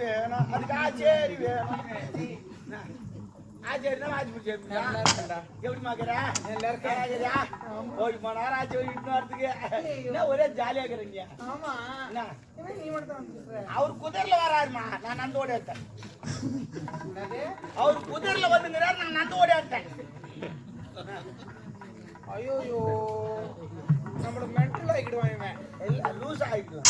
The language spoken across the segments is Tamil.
வேணும் அதுக்கு ஆச்சேரி வேணும் ஆச்சேரி தான் ஆச்சு பிடிச்சி எப்படி மாக்கிறா எல்லாருக்கா ஒரு மணி நேரம் ஆச்சு இட்டு வரதுக்கு என்ன ஒரே ஜாலியா இருக்கிறீங்க அவர் குதிரையில வராருமா நான் நந்து ஓடி எடுத்தேன் அவர் குதிரையில வந்துங்கிறாரு நான் நந்து ஓடி எடுத்தேன் ஐயோ நம்மள மென்டல் ஆகிடுவான் எல்லாம் லூஸ் ஆகிடுவேன்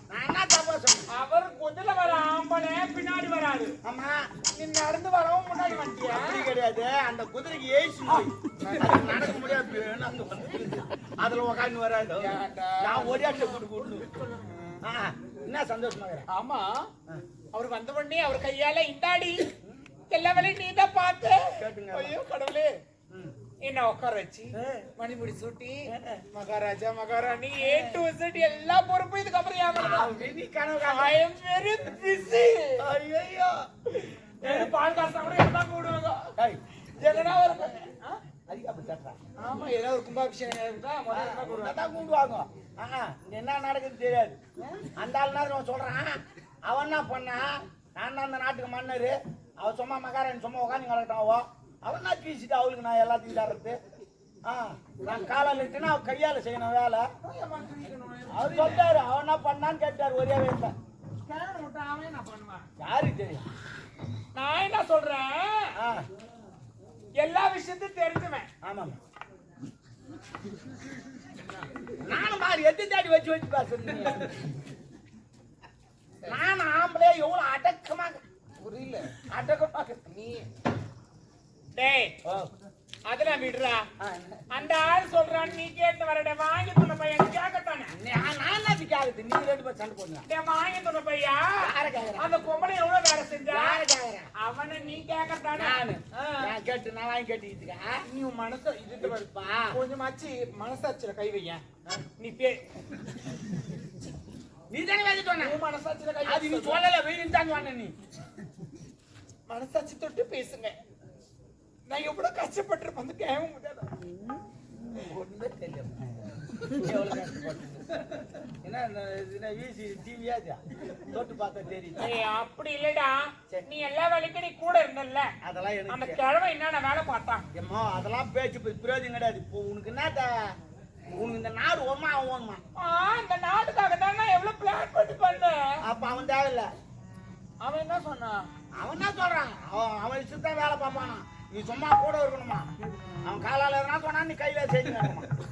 நான் என்ன தப்பா சொன்னேன் அவர் குதிரை வர ஆம்பளை பின்னாடி வராது ஆமா நீ நடந்து வரவும் முன்னாடி வந்துட்டியா அப்படி கிடையாது அந்த குதிரைக்கு ஏசி நடக்க முடியாது அதுல உக்காந்து வராது நான் ஒடியாட்ட கூட்டு என்ன சந்தோஷமா ஆமா அவர் வந்த உடனே அவர் கையால இந்தாடி எல்லா வேலையும் நீ தான் பார்த்து கேட்டுங்க ஐயோ கடவுளே என்ன உட்கார வச்சு மணிமுடி சூட்டி மகாராஜா மகாராணி A to Z எல்லா பொறுப்பும் இதுக்கு அப்புறம் ஐயோ பால் காசு கூட எல்லாம் கூடுவாங்க எங்கன்னா ஒரு ஆமா ஏதாவது ஒரு கும்பாபிஷேகம் கூடுவாங்க என்ன நடக்குது தெரியாது அந்த ஆள் சொல்றான் அவன் என்ன பண்ணா நான் தான் அந்த நாட்டுக்கு மன்னர் அவன் சும்மா மகாராணி சும்மா உட்காந்து கலட்டாவோ அவன் தான் கீசிட்டு அவளுக்கு நான் எல்லாத்தையும் தர்றது நான் காலால் இட்டுனா அவன் கையால செய்யணும் வேலை அவர் சொல்றாரு அவன் என்ன பண்ணான்னு கேட்டாரு ஒரே வயசுல யாருக்கு தெரியும் நான் என்ன சொல்றேன் எல்லா விஷயத்தையும் தெரிஞ்சுவேன் ஆமாம் நானும் மாதிரி எட்டு தாடி வச்சு வச்சு பேசுறீங்க நான் ஆம்பளே எவ்வளவு அடக்கமாக புரியல அடக்கமாக நீ டேய் அதெல்லாம் விடுறா அந்த ஆள் சொல்றான் நீ கேட்டு வரட வாங்கி துணை பையன் கேட்கத்தானே நான் என்ன கேக்குது நீ ரெண்டு பேர் சண்டை போடுங்க வாங்கி துணை பையா அந்த பொம்பளை எவ்வளவு வேலை செஞ்சா அவனை நீ கேட்கத்தானே நான் கேட்டு நான் வாங்கி கேட்டுக்கிட்டு நீ மனச இது வருப்பா கொஞ்சமாச்சு மனசாட்சியில கை வைய நீ நீ தானே வாங்கி சொன்ன மனசாட்சியில கை அது நீ சொல்லல வெயில் தாங்க வாங்க நீ மனசாட்சி தொட்டு பேசுங்க நான் எவ்வளவு கஷ்டப்பட்டு வந்து கேட்க முடியாது ஒண்ணுமே தெரியும் எவ்வளவு கஷ்டப்பட்டு என்ன வீசி டிவியாச்சா தொட்டு பார்த்தா தெரியும் அப்படி இல்லடா நீ எல்லா வேலைக்கும் நீ கூட இருந்தல்ல அதெல்லாம் எனக்கு அந்த கிழமை என்னென்ன வேலை பார்த்தான் ஏம்மா அதெல்லாம் பேச்சு பிரயோஜனம் கிடையாது இப்போ உனக்கு என்ன உனக்கு இந்த நாடு ஓமா ஆகும்மா இந்த நாட்டுக்காக தானே எவ்வளவு பிளான் பண்ணி பண்ண அப்ப அவன் தேவையில்ல அவன் என்ன சொன்னான் அவன் என்ன சொல்றான் அவன் இஷ்டத்தான் வேலை பார்ப்பானா நீ சும்மா கூட இருக்கணுமா அவன் காலால எதுனா சொன்னா நீ கையில செய்யணுமா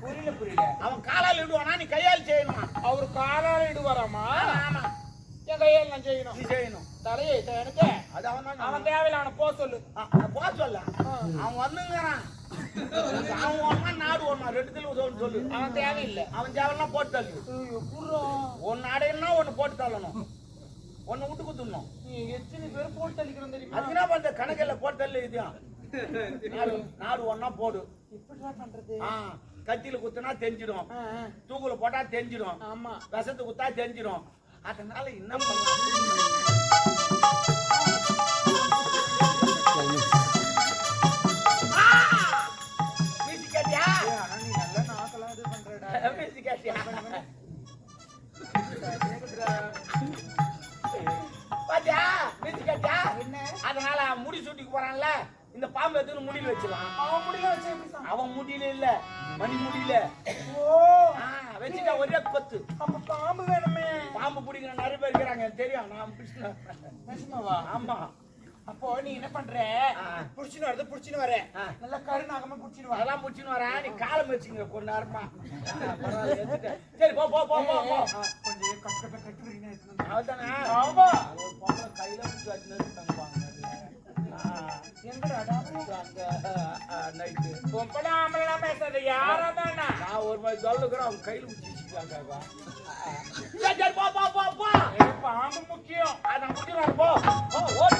புரியல அவன் காலால இடுவானா நீ கையால் செய்யணுமா அவரு காலால இடுவாராமா ஆமா என் கையால் நான் செய்யணும் நீ செய்யணும் தலையை எனக்கு அது அவன் தேவையில்ல அவனை போக சொல்லு போக சொல்ல அவன் வந்துங்கிறான் அவன் ஒன்னா நாடு ஒண்ணா ரெண்டுத்துல சொல்லு அவன் தேவையில்லை அவன் தேவைன்னா போட்டு தள்ளு ஒன்னு அடையணும்னா ஒன்னு போட்டு தள்ளணும் ஒன்னு விட்டு குத்துணும் நீ எத்தனை பேர் போட்டு தள்ளிக்கிறோம் தெரியுமா அது என்ன பண்ற கணக்கில் போட்டு தள்ளு இதுதான் நாடு ஒன்னா போடு இப்படிதான் பண்றது கத்தியில குத்துனா தெரிஞ்சிடும் தூக்குல போட்டா தெரிஞ்சிடும் ஆமா விஷத்து குத்தா தெரிஞ்சிடும் அதனால என்ன பண்ண அதனால முடி சூட்டிக்கு போறான்ல இந்த பாம்பு எடுத்து முடியல வச்சிடலாம் அவன் முடியல இல்ல மணி முடியல வச்சுட்டா ஒரே கொத்து பாம்பு வேணுமே பாம்பு பிடிக்கிற நிறைய பேர் இருக்கிறாங்க தெரியும் நான் ஆமா அப்போ நீ என்ன பண்ற புடிச்சுன்னு வர நல்லா கருநாகமா புடிச்சுன்னு அதெல்லாம் புடிச்சுன்னு வரேன் நீ காலம் வச்சுங்க கொஞ்ச நேரமா சரி போ போ போ போ போ கொஞ்சம் கஷ்டப்பட்டு கட்டுறீங்க அவதானே ஆமா கையில பிடிச்சு வச்சுன்னு தங்குவாங்க நான் ஒரு மாதிரி சொல்லுக்கிறேன் அவங்க கையில பிடிச்சிருக்காங்க பாம்பு முக்கியம் அதான் முடிச்சுருவாங்க போ ஓடு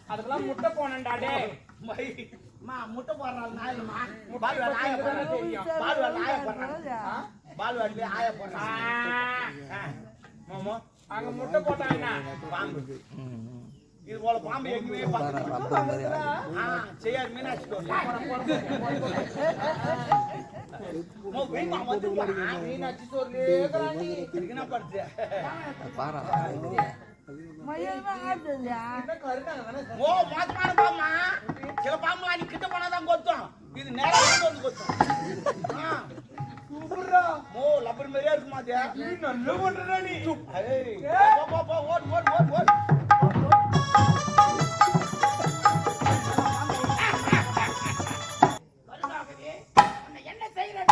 அதுக்கெல்லாம் முட்டை முட்டை போனேன்டா டேய். முட்டை போடுறாள் நாயம்மா பால் வேலை ஆய போடுறான் பால் வேலை ஆய போடுறான் பால் வேலை ஆய போடுறான் மாமா அங்க முட்டை போட்டாங்கன்னா பாம்பு இது போல பாம்பு எங்கேயுமே பார்த்தா செய்யாரு மீனாட்சி மீனாட்சி சோறு என்ன படுத்து ஓ மோசமான பாம்பா சில பாம்பு நீ கிட்ட போனாதான் கொத்தும் இது நேரம் வந்து கொத்தும் ஓ லப்பர் மாதிரியா இருக்கு மாத்தியா நல்ல பண்றா நீ ஓட் ஓட் ஓட் ஓட் என்ன செய்யற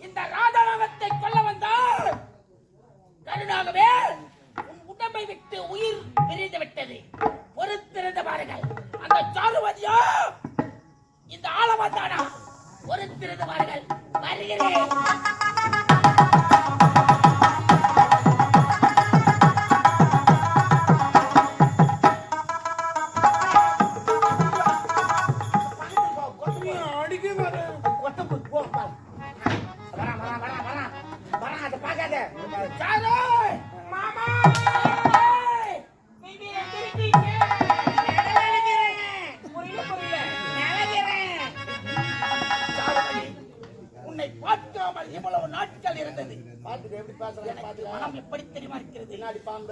இந்த ராஜாங்கத்தை கொல்ல வந்தால் கருணாகவே உன் உடம்பை விட்டு உயிர் பிரிந்து விட்டது பொறுத்திருந்த பாருங்கள் அந்த சாருவதியோ இந்த ஆளவந்தானா பொறுத்திருந்த பாருங்கள் வருகிறேன்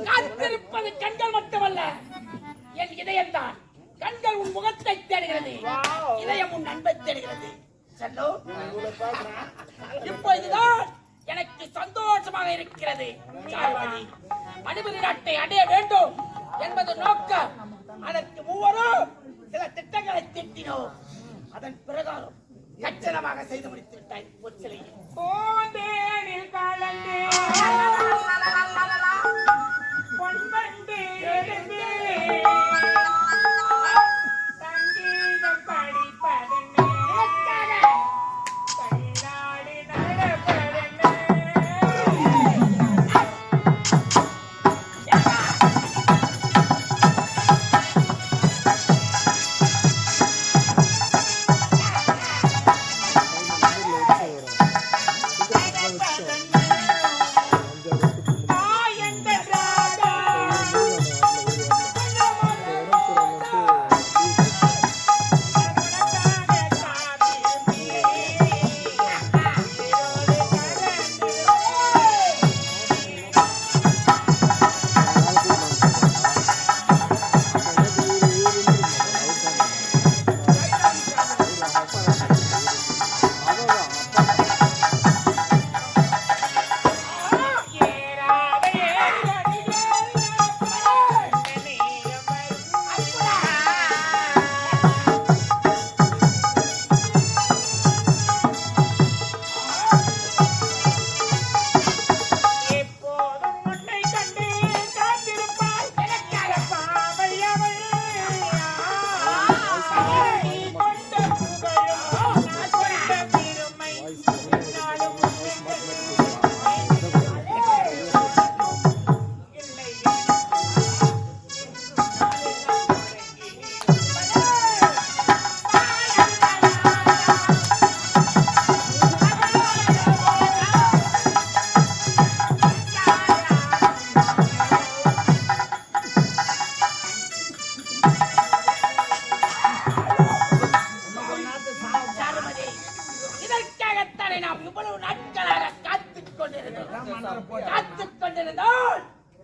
காத்திருப்பது கண்கள் மட்டுமல்ல என் இதயம் தான் கண்கள் உன் முகத்தை தேடுகிறது இதயம் உன் அன்பை தேடுகிறது செல்லோ இப்பொழுதுதான் எனக்கு சந்தோஷமாக இருக்கிறது மணிபுரி நாட்டை அடைய வேண்டும் என்பது நோக்கம் அதற்கு மூவரும் சில திட்டங்களை தீட்டினோம் அதன் பிரகாரம் கச்சிதமாக செய்து முடித்து விட்டாய் ஒரு சிலை போந்தேனில் கலந்தே பொன்வண்டு எழுந்தே சங்கீதம் படிப்பதென்ன கண்ணாடி நடப்பதென்ன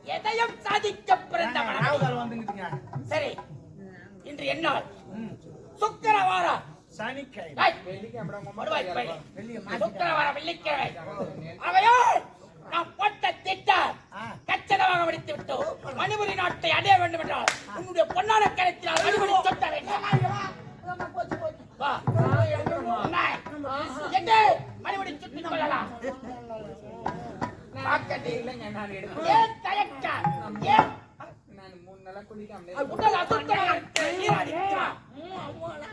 எதையும் சாதிக்க பிறந்தவன். சரி, இன்று என்னால் சுக்கிரவாரம் சனிக்கிழமை சுக்கிரவாரம் வெள்ளிக்கிழமை அவையால் நாம் போட்ட திட்டம் கச்சிதமாக முடித்து விட்டோம். மணிபுரி நாட்டை அடைய வேண்டும் என்றால் உன்னுடைய பொன்னான கருத்தினால் மணிபுரி தொட்ட வேண்டும். மணிபுரி சுற்றிக் கொள்ளலாம்.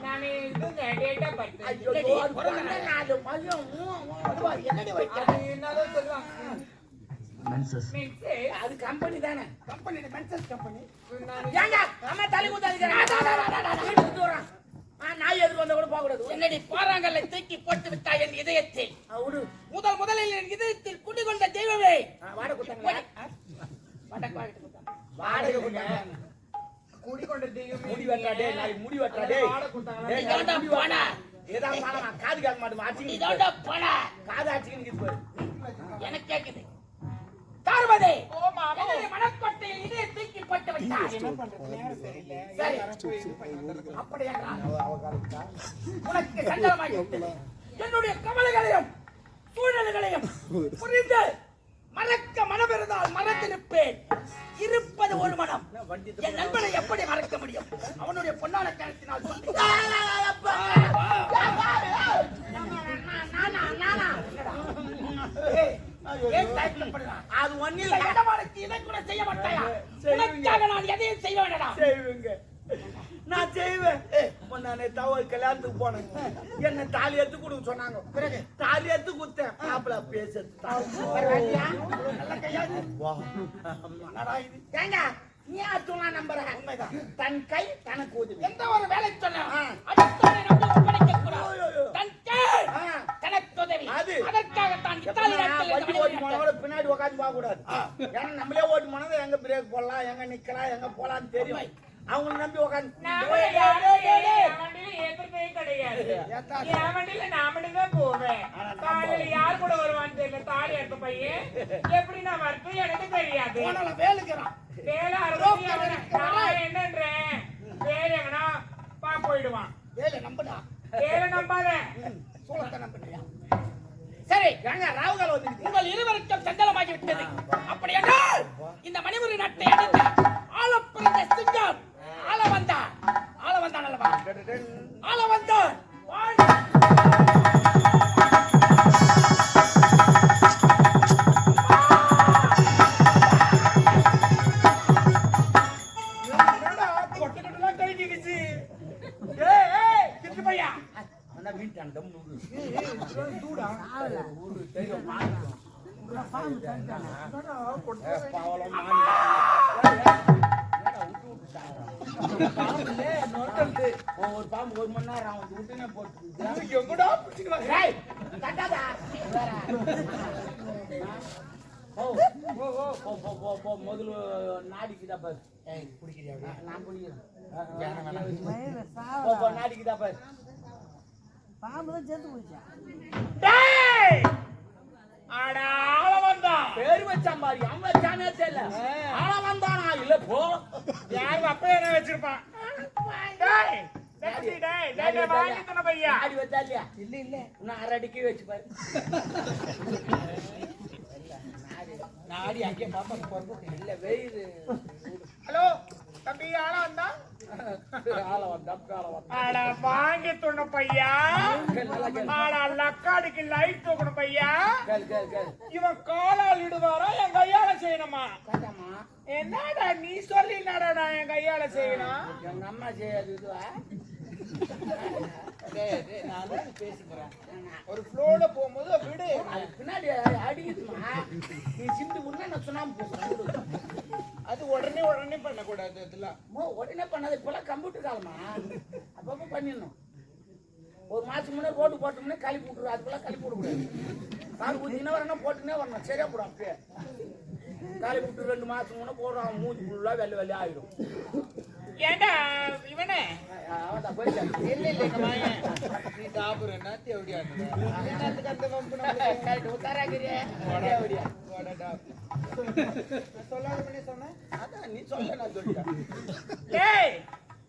நான் இதுங்க டேட்டா பர்த் ஐயோ அது பிறந்த நாள் மதியம் என்னடி வைக்க என்னதான் சொல்லுவாங்க அது கம்பெனி தானே கம்பெனி மென்சஸ் கம்பெனி ஏங்க அம்மா தலை குத்தாதீங்க தூரம் நாய் எதுக்கு வந்தா கூட போக கூடாது என்னடி பாறாங்கல்லை தூக்கி போட்டு விட்டாய் என் இதயத்தில் அவரு முதலில் என் இதயத்தில் குடிகொண்ட தெய்வமே வாடகை கொடுத்தாங்க வாடகை கொடுத்தாங்க குடி கொண்ட தெய்வம் முடி வெட்டாடே நாய் முடி வெட்டாடே இதோட பண ஏதாவது மாமா காது கேட்க மாட்டோம் ஆச்சிங்க இதோட பண காது ஆச்சிங்க பாரு எனக்கு கேக்குது தார்மதே ஓ மாமா மனக்கொட்டையில் இதே தூக்கி போட்டு விட்டாய் என்ன பண்றது நேரம் சரியில்லை சரி. அப்படியா உனக்கு சஞ்சலமாகி விட்டது. என்னுடைய கவலைகளையும் சூழ்நிலைகளையும் புரிந்து மறக்க மனமிருந்தால் மறந்திருப்பேன். இருப்பது ஒரு மனம். என் நண்பனை எப்படி மறக்க முடியும்? அவனுடைய பொன்னான கருத்தினால் சொல்லி அது ஒன்னில் இதை கூட செய்ய மாட்டாயா? உனக்காக நான் எதையும் செய்ய வேண்டாம். செய்வேங்க நான் செய்வேன் நான் தவறு கல்யாணத்துக்கு போனேன் என்ன தாலி எடுத்து கொடுக்க சொன்னாங்க பிறகு தாலி எடுத்து கொடுத்தேன் மாப்பிள பேசுறது ஏங்க நீ அதுனா நம்புற உண்மைதான். தன் கை தனக்கு உதவி. எந்த ஒரு வேலை சொன்னா அடுத்தவனை நம்பி ஒப்படைக்க கூடாது. தன் கை தனக்கு உதவி. அது அதற்காகத்தான் இத்தாலி நாட்டில் வண்டி ஓட்டி போனோட பின்னாடி உட்காந்து போக கூடாது ஏன்னா நம்மளே ஓட்டி போனது எங்க பிரேக் போடலாம் எங்க நிக்கலாம் எங்க போலான்னு தெரியும் அவங்களை நம்பி உட்காந்து போவேன் காலையில யார் கூட வருவான்னு தெரியல தாலி எடுத்த பையன் எப்படி நான் வரட்டும் எனக்கு தெரியாது வேலுக்கிறான் வேலை நான் என்னன்றேன் வேலை எங்கன்னா போயிடுவான் வேலை நம்புடா. வேலை நம்பாத சூழத்தை நம்புறியா? சரி ராவுகால் வந்து உங்கள் இருவருக்கும் சஞ்சலமாகி விட்டது. அப்படி என்றால் இந்த மணிமுறை நாட்டை அடைந்த ஆளப்பிறந்த சிங்கம் ஆள வந்தான் அல்லவா? ஆள வந்தான் ஒரு பாம்பு 1 மணி நேரம் அவன் விட்டுனே போட்டு எங்கடா பிடிச்சிக்கலாம் முதல்ல நாடிக்குதா பாரு குடிக்கிறியா? நான் குடிக்கிறேன் வேணாம். நாடிக்குதா பாரு பாம்புதான் சேர்த்து போச்சா ஆள வந்தான். பேரு வச்சான் பாரு அவன் வச்சானே தெரியல ஆனா வந்தானா இல்ல போ யாரும் அப்ப என்ன வச்சிருப்பான் நாடி வச்சா இல்லையா இல்ல இல்ல இன்னும் 1/2 அடிக்கே வச்சு பாரு நாடி அங்கே பாப்பா பொறுப்பு இல்ல வெயிறு ஹலோ தம்பி ஆளா வந்தா ஆள வந்தா ஆடா வாங்கி துண்ண பையா ஆடா லக்காடிக்கு லைட் தூக்கணும் பையா இவன் காலால் இடுவாரா என் கையால செய்யணுமா என்னடா நீ சொல்லி என்னடா என் கையால செய்யணும் எங்க அம்மா செய்யாது இதுவா நான் பேசிக்கிறேன் ஒரு ஃப்ளோல போகும்போது விடு பின்னாடி அடிக்குதுமா நீ சிந்து முன்னா நான் சுண்ணாம்பு பூசுறேன் அது உடனே பண்ணக்கூடாது அதெல்லாம் உடனே பண்ணாது இப்பெல்லாம் கம்ப்யூட்டர் காலமா அப்பப்போ பண்ணிடணும் ஒரு மாசம் முன்னே ரோடு போட்டோம்னே கழிப்பு விட்டுருவோம் அதுக்கெல்லாம் கழிப்பு விடக்கூடாது கால் ஊற்றினா வரணும் போட்டுனே வரணும் சரியா போடும் அப்பயே காலி விட்டு 2 மாசம் முன்னே போடுறோம் மூஞ்சி ஃபுல்லா வெள்ளை வெள்ளையா ஆயிடும் ஏண்டா இவனே அவன் போயிட்டான் இல்ல எங்க மாயன் நீ சாப்பிடுறா தேவடியா என்னத்துக்கு அந்த வம்பு உத்தாராகிறியே சொல்லாத பண்ணி சொன்னேன் அதான் நீ சொல்ல நான் சொல்லிட்டேன் ஏய்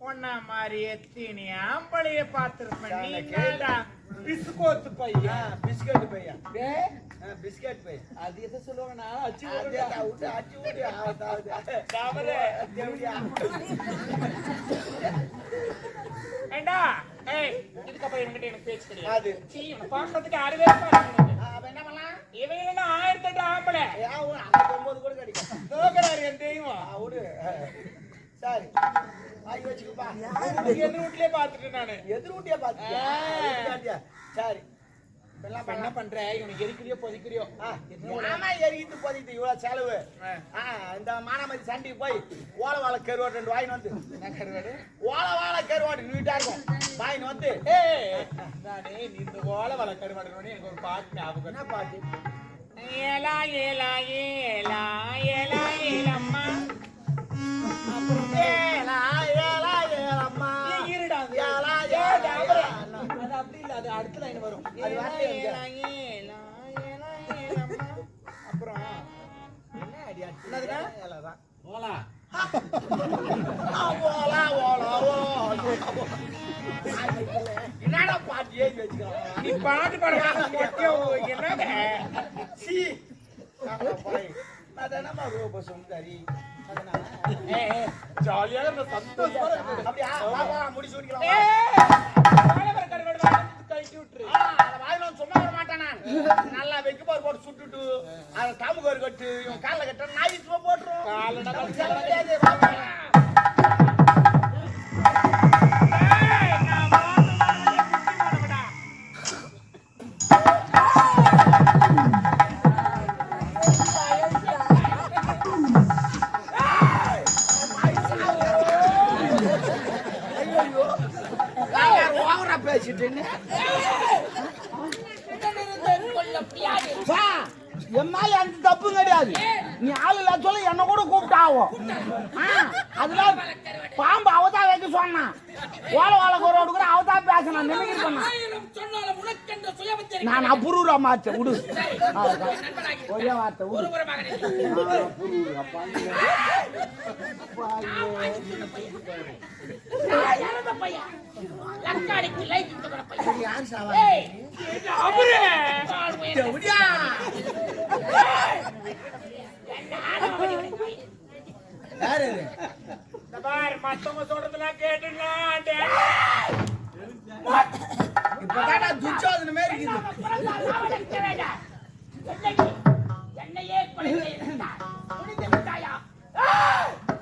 ஒன்னா மாதிரி எத்தினி ஆம்பளைய பார்த்திருப்பேன் நீ என்னடா பிஸ்கோத்து பையன் பிஸ்கட் பையன் பிஸ்கட் பையன் அது எதை சொல்லுவாங்கன்னா அச்சு அச்சு விடு தவறு ஏண்டா ஏய் இதுக்கப்புறம் என்கிட்ட எனக்கு பேச்சு கிடையாது இவனை பார்க்கறதுக்கு 6 பேர் அவன் என்ன பண்ணலாம் இவன் என்ன 1008 ஆம்பளை 9 கூட கிடைக்கும் தோக்கறாரு என் தெய்வம் விடு சரி வாங்கி வச்சுக்கப்பா. எதிர் வீட்லயே பாத்துட்டேன் நானு. எதிர் வீட்டையே பாத்துட்டியா? சரி. இப்ப என்ன பண்ற? இவனுக்கு எரிக்கிறியோ பொதிக்கிறியோ? ஆமா, எரிக்கிட்டு போதிக்கிட்டு இவ்வளவு செலவு. இந்த மானாமதி சண்டைக்கு போய் ஓலை வாழை கருவாடு 2 வாங்கிட்டு வந்து. என்ன கருவாடு? ஓலை வாழை கருவாடு நீட்டா இருக்கும். வாங்கிட்டு வந்து நானே நீ இந்த ஓலை வாழை கருவாடு எனக்கு ஒரு பாட்டு ஞாபகம். என்ன பாட்டு? ஏலா ஏலா ஏலா ஏலா ஏலம்மா. ஏலா ஏலா ஏலம்மா. இருடா ஏலா ஏலா ஏலா. அது அப்படி இல்ல, அது அடுத்த லைன் வரும். அது வரலையே எனக்கு. ஏலா ஏலா ஏலா ஏலம்மா. அப்புறம் என்ன ஐடியா? என்னதுடா? ஏலாதான். ஓலா ஓலா ஓலா ஓலா. என்னடா பாட்டு ஏறி வச்சுக்கலாம்? நீ பாட்டு பாடுற என்னங்க? சி அதனமா ரூப சுந்தரி. ஜாலியாக இருந்த சந்தோஷமா இருக்கு. அப்படியா? வா வா முடிச்சு விட்டுக்கலாம். கழிச்சு விட்டுரு. அத வாயில சும்மா வர மாட்டானா? நல்லா வெக்கு பாரு போட்டு சுட்டுட்டு அத தாமுகர் கட்டு இவன் கால்ல கட்ட நாய் சும்மா போட்டுரும். கால்ல நம்ம கட்டு. செல்லவே வாங்க. பேசிட்டேன்னு எம்மால அந்த தப்பு கிடையாது. நீ ஆளு இல்ல சொல்ல என்ன கூட கூப்பிட்டாவும் அதெல்லாம் பாம்பு அவதான் வைக்க சொன்னான். ஓலை வாழை கோரோடு கூட அவதான் பேசினான். நினைக்கிற பண்ணான். நான் அப்புறூரா மாச்சேன் விடு. ஒரே வார்த்தை விடு. மத்தவங்க சொல்றதெல்லாம் கேட்டுலாம் இப்பதான் துச்சோதன மாதிரி இருக்குது.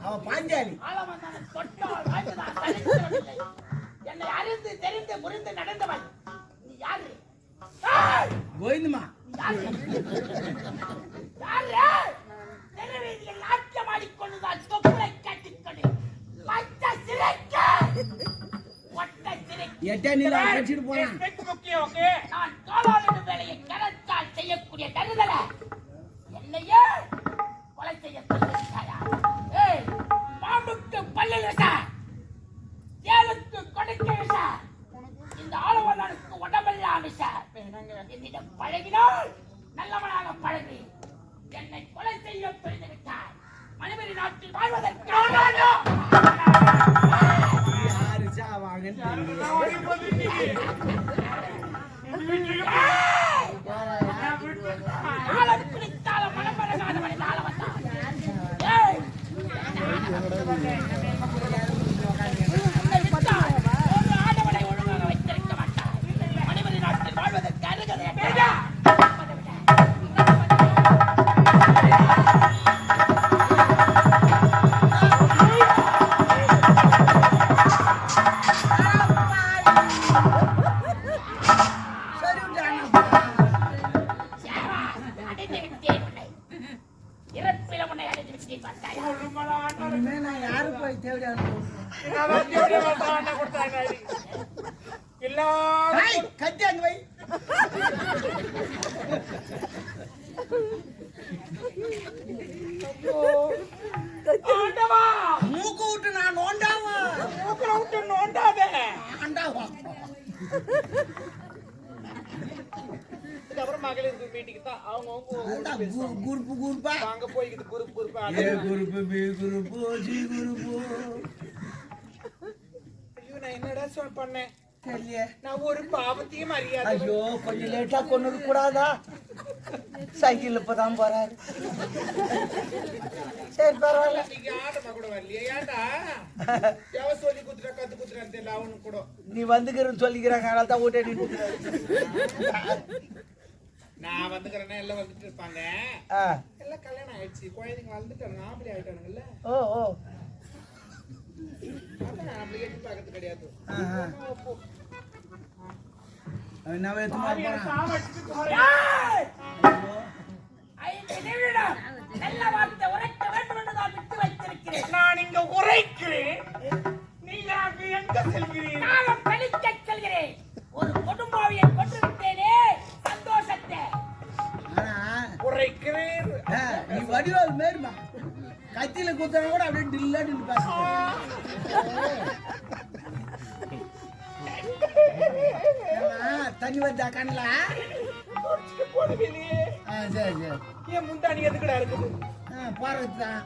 அவன் பாஞ்சாலி. என்னை அறிந்து தெரிந்து புரிந்து நடந்தவன் நீ யாரு? கோவிந்தமா தெருவீதியில் நாட்டியம் ஆடிக்கொண்டுதான் தொப்புளை கட்டிக்கொண்டு பச்சை சிறைக்கு ஒட்டை சிறைக்கு எட்டா நீ கட்சிட்டு போறான். முக்கியம். ஓகே, நான் காலாளின் வேலையை கரத்தால் செய்யக்கூடிய தருதல என்னையே கொலை செய்ய சொல்லிருக்காயா? ஏய், பாம்புக்கு பல்லில் விச, ஏழுக்கு கொடுக்க விச, இந்த ஆளுவனுக்கு உடம்பெல்லாம் விச. என்னிடம் பழகினால் நல்லவனாக பழகி என்னை கொலை செய்ய புரிந்து விட்டார். மனிதரி நாட்டில் வாழ்வதற்காக யாரு சாவாங்கன்னு பிடித்தால மனப்பரகாதவனை நாள வந்தான். ஒரு ஆடவனை ஒழுங்காக வைத்திருக்க மாட்டார். மனிதரி நாட்டில் வாழ்வதற்கு அருகதை யாரு போய் தேடி கட்டி அங்க வை. மூக்கு விட்டு நான் நோண்டாவா? விட்டு நோண்டாத. ஆண்டாவா? அப்புறம் மகளிர் மீட்டிங் தான் அவங்க குரூப்பா அங்க போய்கிட்டு group A group B group C group. ஐயோ, நான் என்னடா பண்ணேன் தெரியல. நான் ஒரு பாவத்தையும் அறியாத. ஐயோ, கொஞ்சம் லேட்டா கொண்டு கூடாதா? சைக்கிள் இப்பதான் போறாரு. சரி பரவாயில்ல. நீங்க ஆட்டமா கூட வரலையே? ஏன்டா எவ சொல்லி குத்துறா கத்து குத்துறான்னு தெரியல அவனுக்கு கூட. நீ வந்துக்கிறன்னு சொல்லிக்கிறாங்க, அதனால தான் ஓட்டே நின்றுக்கிறாரு. நான் வந்துக்கிறேன்னா எல்லாம் வந்துட்டு இருப்பாங்க. எல்லாம் கல்யாணம் ஆயிடுச்சு, குழந்தைங்க வளர்ந்துட்டாங்க, ஆம்பளை ஆயிட்டானுங்கல்ல. ஓ ஓ நம்மளுக்கு எட்டி பார்க்கறது கிடையாது. என்ன வேத்து சாமி, போறான் சாவடிச்சுட்டு போறேன். ஏய்! 5 நிமிடம் நல்ல வார்த்தை உரைக்க வேண்டும் என்று நான் விட்டு வைத்திருக்கிறேன். நான் இங்க உரைக்கிறேன், நீங்க அங்கு எங்க செல்கிறீர்கள்? நானும் பழிக்க செல்கிறேன். ஒரு கொடும்பாவியை கொன்று விட்டேனே சந்தோஷத்தை. ஆனா உரைக்கிறேன். நீ வடிவால் மேருமா கத்தியில குத்துறா கூட அப்படியே டில்லா டில்லு பேசுறேன். தண்ணி வந்தா கண்ணில போடுவேனே. சரி சரி என் முந்தாணி எதுக்குடா இருக்குது? போறதுதான்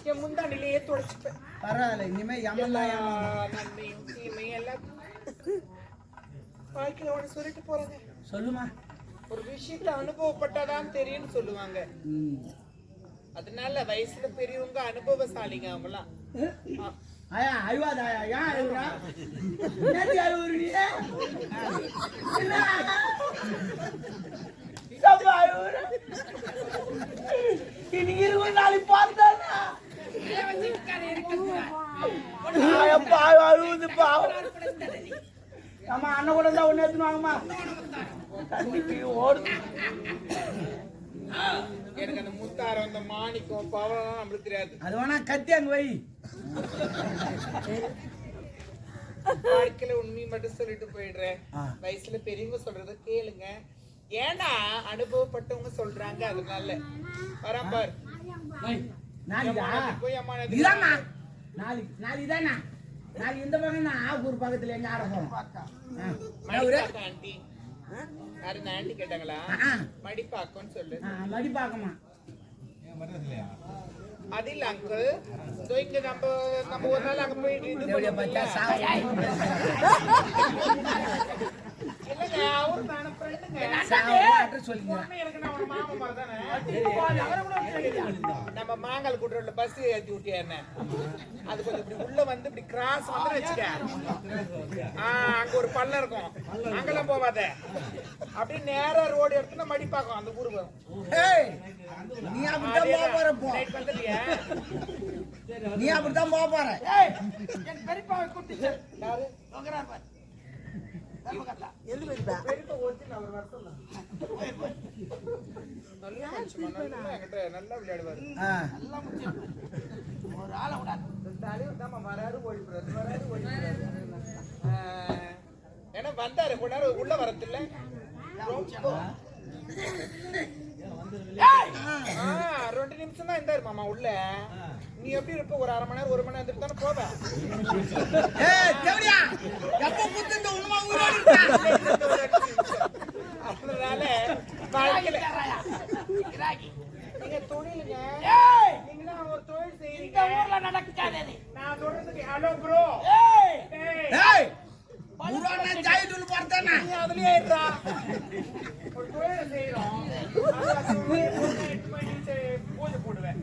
என் முந்தாணிலேயே தொடச்சுப்பேன். பரவாயில்ல இனிமே எம்எல்ஏ நன்மையும் தீமையும் எல்லாம் வாழ்க்கையில ஒண்ணு சொல்லிட்டு போறேங்க. சொல்லுமா. ஒரு விஷயத்த அனுபவப்பட்டாதான் தெரியும்னு சொல்லுவாங்க. அதனால வயசுல பெரியவங்க அனுபவசாலிங்க அவங்கலாம். ஆயா அழுவாதா ஏன் அழுவுறா? என்னடி அழுவுறீங்க? இன்னைக்கு 20 நாளைக்கு பார்த்தானா அழுவுது பாவம். ஆமா அண்ணன் கூட தான் ஒண்ணு எடுத்துன்னு வாங்கம்மா. தண்ணிக்கு ஓடுது. எனக்கு அந்த முத்தாரம் அந்த மாணிக்கம் பவளம் நம்மளுக்கு தெரியாது. அது வேணா கத்தி அங்க வை. வாழ்க்கையில உண்மை மட்டும் சொல்லிட்டு போயிடுறேன். வயசுல பெரியவங்க சொல்றத கேளுங்க. ஏன்னா அனுபவப்பட்டவங்க சொல்றாங்க. அதனால வரம்பார் நாளைக்கா போய் அம்மா இதாண்ணா நாளைக்கு தானே நாளைக்கு இந்த பக்கம் தான் ஆகூர் பக்கத்துல எங்க ஆட போறோம். ஆண்டி யாரு இந்த ஆண்டி கேட்டாங்களா? மடிப்பாக்கன்னு சொல்லு. மடிப்பாக்கமா அது இல்ல அங்கிள். இங்க நம்ம ஒரு நாள் அங்க போயிட்டு இது இல்லைங்க அவரு நானும் ஃப்ரெண்டுங்க. சொல்லுங்க. எனக்கு நான் ஒரு மாமா மாதிரி தானே. நம்ம மாங்கால் கூட்டுறோம்ல பஸ் ஏத்தி விட்டியா என்ன? அது கொஞ்சம் இப்படி உள்ள வந்து இப்படி கிராஸ் வந்து வச்சுக்க. அங்க ஒரு பள்ளம் இருக்கும், அங்கெல்லாம் போவாத. அப்படியே நேரா ரோடு எடுத்துனா மடிப்பாக்கம் அந்த ஊரு வரும். நீ அப்படித்தான் போக போற போ. நீ அப்படித்தான் போக போற. என் பெரியப்பாவை கூட்டிட்டு யாரு? எது நல்லா நல்லா விளையாடுவாரு. ஒரு ஆளை விடாது. ஏன்னா வந்தாரு கொஞ்ச நேரம் உள்ள வரதில்ல. ஏய்! 2 நிமிஷம் தான் இருந்தாரு மாமா உள்ள. நீ எப்படி இருப்ப? ஒரு 1/2 மணி நேரம் 1 மணி நேரம் இருந்துட்டு தானே போவ. அதனால வாழ்க்கையில நீங்க தொழிலுங்க. ஏய்! நீங்க ஒரு தொழில் இந்த செய்யறீங்க. ஊர்ல நடக்காது அது. நான் சொல்றதுக்கு ஹலோ ப்ரோ. ஏய்! புராண ஜாயிடுல் பார்த்தானா நீ அதுலயே இருடா. ஒரு தொழில் செய்யறோம். பூஜை போடுவேன்.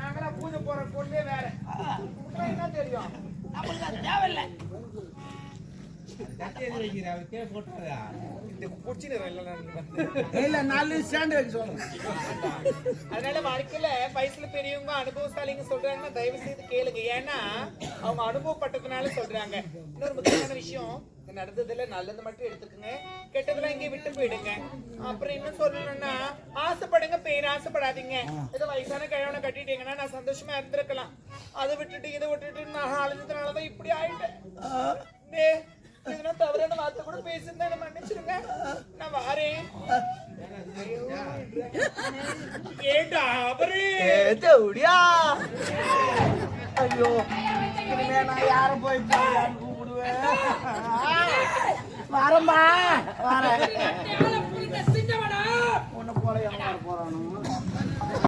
நாங்களாம் பூஜை போற பொருளே வேற. என்ன தெரியும்? நம்மளுக்கு அது தேவையில்லை. இந்த குச்சினு இல்ல 4 ஸ்டாண்ட் வைக்க சொல்றேன். அதனால வாழ்க்கையில வயசுல பெரியவங்க அனுபவசாலிங்க சொல்றாங்கன்னா தயவு செய்து கேளுங்க. ஏன்னா அவங்க அனுபவப்பட்டதுனால சொல்றாங்க. இன்னொரு முக்கியமான விஷயம், நடந்ததுல நல்லது மட்டும் எடுத்துக்கங்க, கெட்டதெல்லாம் இங்கே விட்டு போயிடுங்க. அப்புறம் இன்னும் சொல்லணும்னா ஆசைப்படுங்க, பேர் ஆசைப்படாதீங்க. ஏதோ வயசான கிழவனை கட்டிட்டீங்கன்னா நான் சந்தோஷமா இருந்திருக்கலாம். அதை விட்டுட்டு இதை விட்டுட்டு நான் அழிஞ்சதுனாலதான் இப்படி ஆயிட்டேன். இதெல்லாம் தவறான வார்த்தை கூட பேசிருந்தா என்ன மன்னிச்சிருங்க. நான் வாரேன். ஏண்டா அவரு ஐயோ இனிமே நான் யாரும் போய் கூப்பிடுவேன். வரமா வர புரிந்த சிங்கமடா உன்னை போல யாரும் போறானு